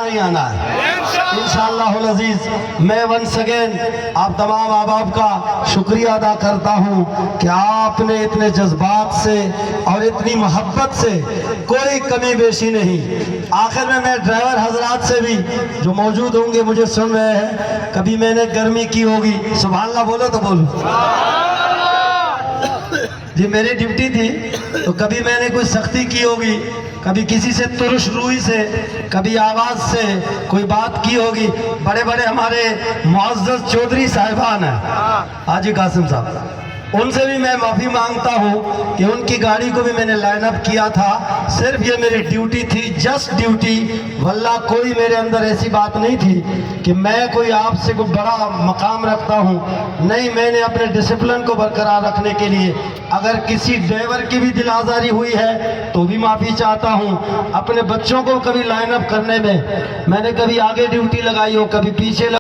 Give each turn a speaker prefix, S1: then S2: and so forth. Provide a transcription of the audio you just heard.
S1: नहीं आना है इंशाअल्लाह अज़ीज़। मैं वंस अगेन आप तमाम अहबाब का शुक्रिया अदा करता हूँ कि आपने इतने जज्बात से और इतनी मोहब्बत से कोई कमी बेशी नहीं। आखिर में मैं ड्राइवर हजरात से भी जो मौजूद होंगे मुझे सुन रहे हैं, कभी मैंने गर्मी की होगी, सुभान अल्लाह बोलो तो बोलो जी, मेरी ड्यूटी थी तो कभी मैंने कोई सख्ती की होगी, कभी किसी से तुरुश रूई से, कभी आवाज़ से कोई बात की होगी। बड़े बड़े हमारे मुअज़्ज़ज़ चौधरी साहिबान हैं, हाजी कासिम साहब, उनसे भी मैं माफ़ी मांगता हूँ कि उनकी गाड़ी को भी मैंने लाइन अप किया था। सिर्फ ये मेरी ड्यूटी थी, जस्ट ड्यूटी, वल्लाह कोई मेरे अंदर ऐसी बात नहीं थी कि मैं कोई आपसे कोई बड़ा मकाम रखता हूँ। नहीं, मैंने अपने डिसिप्लिन को बरकरार रखने के लिए अगर किसी ड्राइवर की भी दिल आज़ारी हुई है तो भी माफ़ी चाहता हूँ। अपने बच्चों को कभी लाइन अप करने में मैंने कभी आगे ड्यूटी लगाई हो, कभी पीछे